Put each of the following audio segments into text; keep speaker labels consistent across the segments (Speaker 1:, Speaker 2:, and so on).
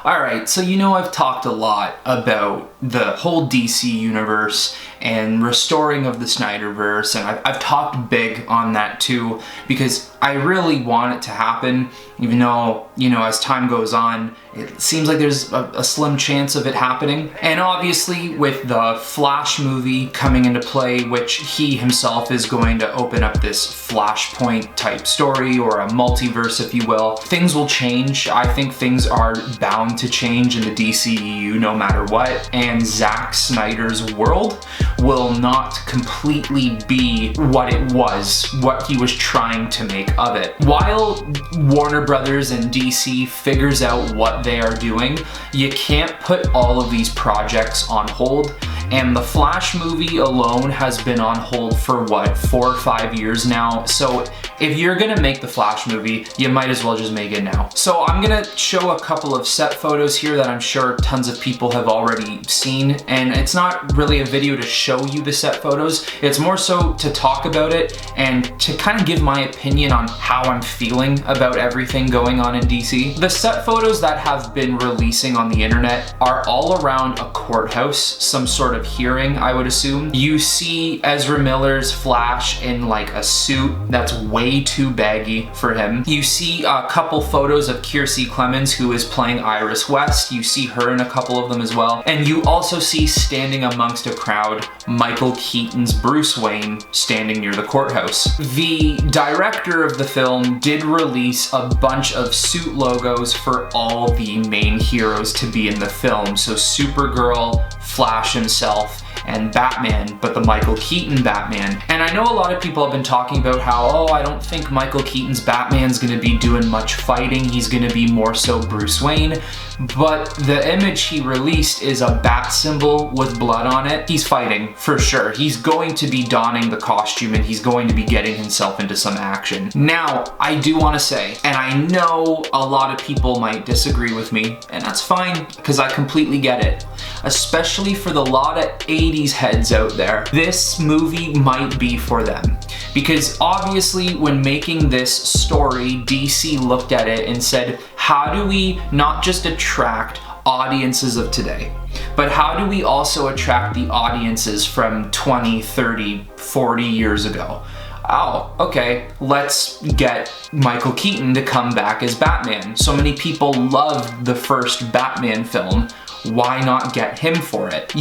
Speaker 1: Alright, so I've talked a lot about the whole DC universe and restoring of the Snyderverse, and I've talked big on that too, because I really want it to happen, even though, as time goes on, it seems like there's a slim chance of it happening. And obviously, with the Flash movie coming into play, which he himself is going to open up this Flashpoint type story, or a multiverse, if you will, things will change. I think things are bound to change in the DCEU no matter what, and Zack Snyder's world will not completely be what it was, what he was trying to make of it. While Warner Brothers and DC figures out what they are doing, you can't put all of these projects on hold, and the Flash movie alone has been on hold for what, 4 or 5 years now. So if you're gonna make the Flash movie, you might as well just make it now. So I'm gonna show a couple of set photos here that I'm sure tons of people have already seen, and it's not really a video to show you the set photos, it's more so to talk about it and to kind of give my opinion on how I'm feeling about everything going on in DC. The set photos that have been releasing on the internet are all around a courthouse, some sort of hearing, I would assume. You see Ezra Miller's Flash in like a suit that's way too baggy for him. You see a couple photos of Kiersey Clemons, who is playing Iris West. You see her in a couple of them as well. And you also see, standing amongst a crowd, Michael Keaton's Bruce Wayne standing near the courthouse. The director of the film did release a bunch of suit logos for all the main heroes to be in the film. So Supergirl, Flash himself, and Batman, but the Michael Keaton Batman. And I know a lot of people have been talking about how, I don't think Michael Keaton's Batman's gonna be doing much fighting, he's gonna be more so Bruce Wayne. But the image he released is a bat symbol with blood on it. He's fighting, for sure. He's going to be donning the costume and he's going to be getting himself into some action. Now, I do want to say, and I know a lot of people might disagree with me, and that's fine, because I completely get it. Especially for the lot of 80s heads out there, this movie might be for them. Because obviously, when making this story, DC looked at it and said, how do we not just attract audiences of today, but how do we also attract the audiences from 20, 30, 40 years ago? Oh, okay, let's get Michael Keaton to come back as Batman. So many people loved the first Batman film. Why not get him for it?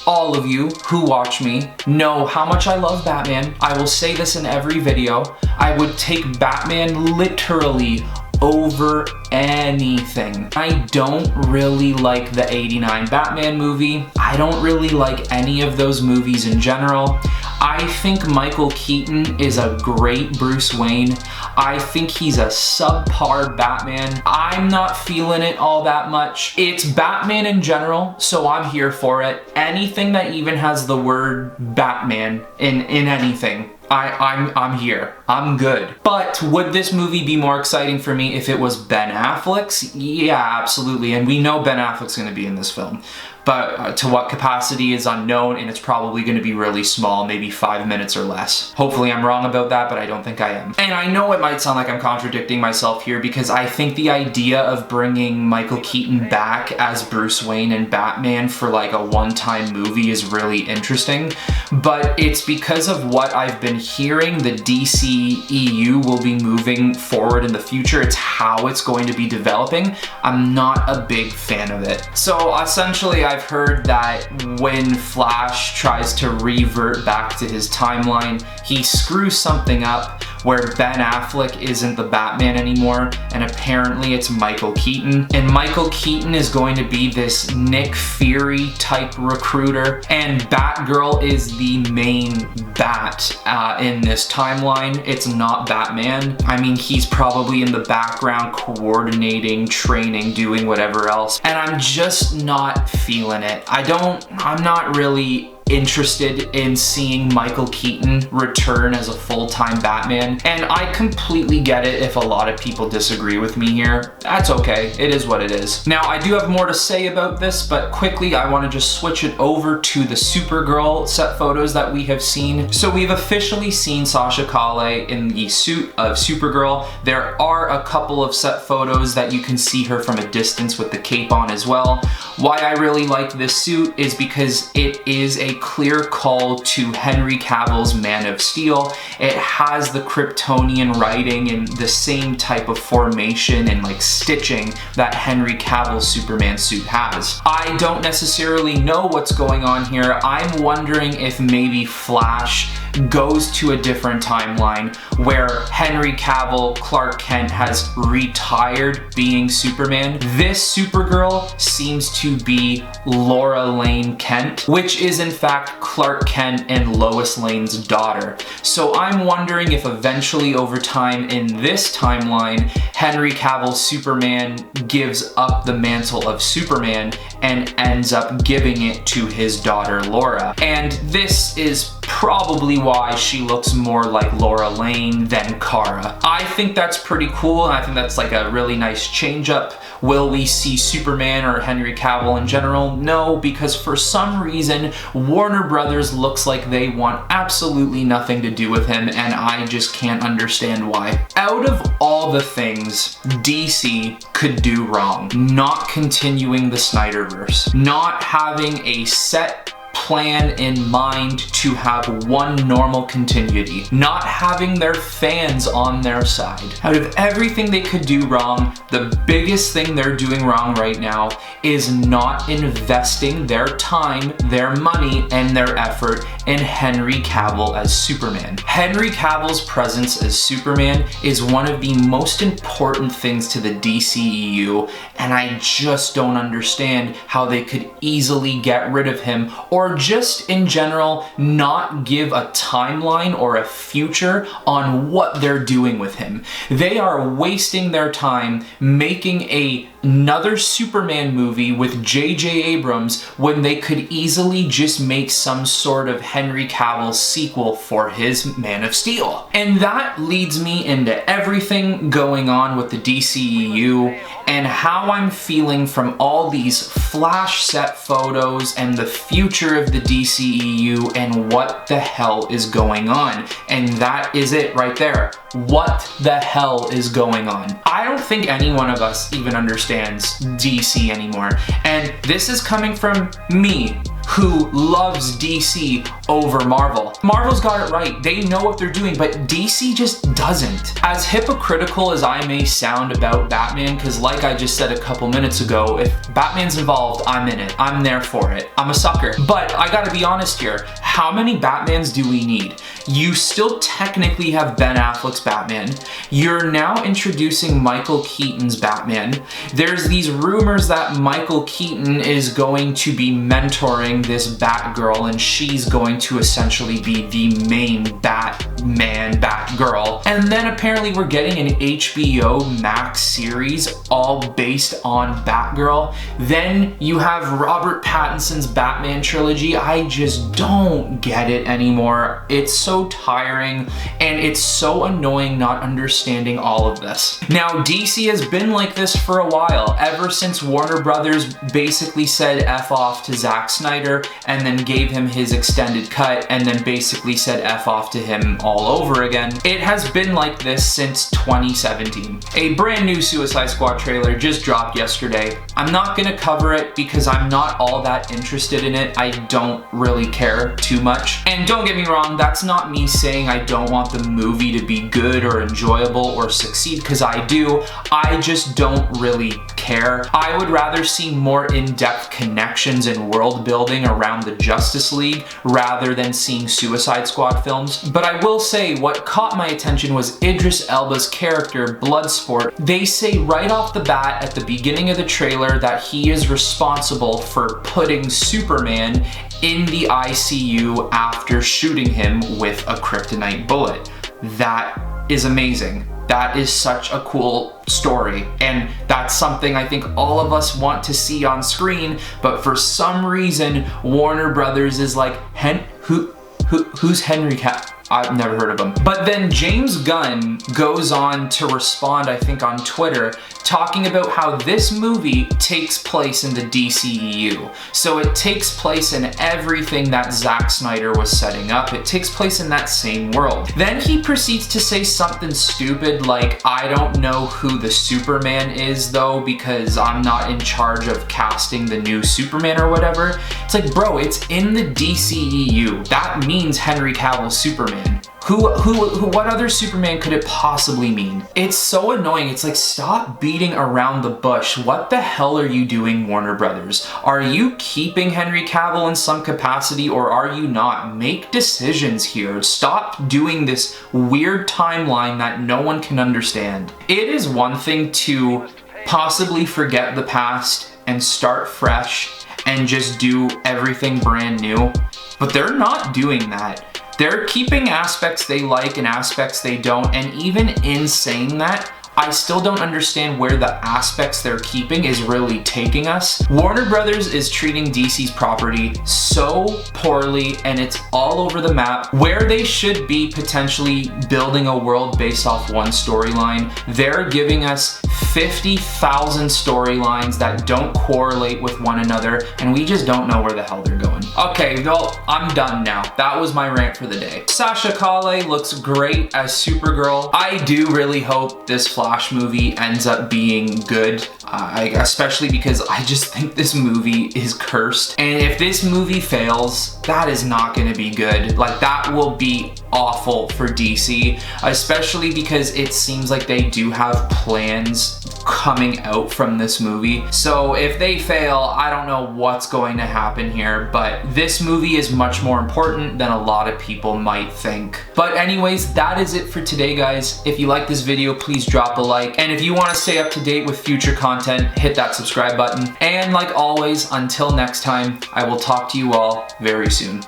Speaker 1: All of you who watch me know how much I love Batman. I will say this in every video. I would take Batman literally over anything. I don't really like the '89 Batman movie. I don't really like any of those movies in general. I think Michael Keaton is a great Bruce Wayne. I think he's a subpar Batman. I'm not feeling it all that much. It's Batman in general, so I'm here for it. Anything that even has the word Batman in anything, I'm here. I'm good. But would this movie be more exciting for me if it was Ben Affleck's? Yeah, absolutely. And we know Ben Affleck's gonna be in this film. But to what capacity is unknown, and it's probably going to be really small, maybe 5 minutes or less. Hopefully I'm wrong about that, but I don't think I am. And I know it might sound like I'm contradicting myself here, because I think the idea of bringing Michael Keaton back as Bruce Wayne and Batman for like a one-time movie is really interesting. But it's because of what I've been hearing the DCEU will be moving forward in the future. It's how it's going to be developing. I'm not a big fan of it. So essentially, I've heard that when Flash tries to revert back to his timeline, he screws something up where Ben Affleck isn't the Batman anymore, and apparently it's Michael Keaton. And Michael Keaton is going to be this Nick Fury type recruiter, and Batgirl is the main Bat in this timeline. It's not Batman. I mean, he's probably in the background coordinating, training, doing whatever else, and I'm just not feeling it. I'm not really interested in seeing Michael Keaton return as a full-time Batman, and I completely get it if a lot of people disagree with me here. That's okay, it is what it is. Now, I do have more to say about this, but quickly I want to just switch it over to the Supergirl set photos that we have seen. So we've officially seen Sasha Calle in the suit of Supergirl. There are a couple of set photos that you can see her from a distance with the cape on as well. Why I really like this suit is because it is a clear call to Henry Cavill's Man of Steel. It has the Kryptonian writing and the same type of formation and like stitching that Henry Cavill's Superman suit has. I don't necessarily know what's going on here. I'm wondering if maybe Flash goes to a different timeline where Henry Cavill, Clark Kent, has retired being Superman. This Supergirl seems to be Laura Lane Kent, which is in fact Clark Kent and Lois Lane's daughter. So I'm wondering if eventually over time in this timeline, Henry Cavill's Superman gives up the mantle of Superman and ends up giving it to his daughter Laura. And this is probably why she looks more like Laura Lane than Kara. I think that's pretty cool, and I think that's like a really nice change up. Will we see Superman or Henry Cavill in general? No, because for some reason, Warner Brothers looks like they want absolutely nothing to do with him, and I just can't understand why. Out of all the things DC could do wrong, not continuing the Snyderverse, not having a set plan in mind to have one normal continuity, not having their fans on their side. Out of everything they could do wrong, the biggest thing they're doing wrong right now is not investing their time, their money, and their effort in Henry Cavill as Superman. Henry Cavill's presence as Superman is one of the most important things to the DCEU, and I just don't understand how they could easily get rid of him, or just in general not give a timeline or a future on what they're doing with him. They are wasting their time making another Superman movie with J.J. Abrams when they could easily just make some sort of Henry Cavill sequel for his Man of Steel. And that leads me into everything going on with the DCEU and how I'm feeling from all these Flash set photos and the future of the DCEU and what the hell is going on. And that is it right there. What the hell is going on? I don't think any one of us even understands DC anymore. And this is coming from me, who loves DC over Marvel. Marvel's got it right. They know what they're doing, but DC just doesn't. As hypocritical as I may sound about Batman, because like I just said a couple minutes ago, if Batman's involved, I'm in it. I'm there for it. I'm a sucker. But I gotta be honest here. How many Batmans do we need? You still technically have Ben Affleck's Batman. You're now introducing Michael Keaton's Batman. There's these rumors that Michael Keaton is going to be mentoring this Batgirl, and she's going to essentially be the main Batman, Batgirl. And then apparently we're getting an HBO Max series all based on Batgirl. Then you have Robert Pattinson's Batman trilogy. I just don't get it anymore. It's so tiring and it's so annoying not understanding all of this. Now, DC has been like this for a while, ever since Warner Brothers basically said F off to Zack Snyder and then gave him his extended cut and then basically said F off to him all over again. It has been like this since 2017. A brand new Suicide Squad trailer just dropped yesterday. I'm not gonna cover it because I'm not all that interested in it. I don't really care too much. And don't get me wrong, that's not me saying I don't want the movie to be good or enjoyable or succeed, because I do. I just don't really care. I would rather see more in-depth connections and world building around the Justice League rather than seeing Suicide Squad films. But I will say what caught my attention was Idris Elba's character, Bloodsport. They say right off the bat at the beginning of the trailer that he is responsible for putting Superman in the ICU after shooting him with a kryptonite bullet. That is amazing. that is such a cool story, and that's something I think all of us want to see on screen, but for some reason Warner Brothers is like, who's Henry Cavill? I've never heard of him. But then James Gunn goes on to respond, I think on Twitter, talking about how this movie takes place in the DCEU. So it takes place in everything that Zack Snyder was setting up. It takes place in that same world. Then he proceeds to say something stupid like, I don't know who the Superman is though, because I'm not in charge of casting the new Superman or whatever. It's like, bro, it's in the DCEU. That means Henry Cavill's Superman. What other Superman could it possibly mean? It's so annoying. It's like, stop beating around the bush. What the hell are you doing, Warner Brothers? Are you keeping Henry Cavill in some capacity or are you not? Make decisions here. Stop doing this weird timeline that no one can understand. It is one thing to possibly forget the past and start fresh and just do everything brand new, but they're not doing that. They're keeping aspects they like and aspects they don't, and even in saying that, I still don't understand where the aspects they're keeping is really taking us. Warner Brothers is treating DC's property so poorly, and it's all over the map. Where they should be potentially building a world based off one storyline, they're giving us 50,000 storylines that don't correlate with one another, and we just don't know where the hell they're going. Okay, well, I'm done now. That was my rant for the day. Sasha Calle looks great as Supergirl. I do really hope this Flash movie ends up being good, especially because I just think this movie is cursed. And if this movie fails, that is not gonna be good. Like, that will be awful for DC, especially because it seems like they do have plans coming out from this movie. So if they fail, I don't know what's going to happen here, but this movie is much more important than a lot of people might think. But anyways, that is it for today, guys. If you like this video, please drop a like. And if you want to stay up to date with future content, hit that subscribe button. And like always, until next time, I will talk to you all very soon.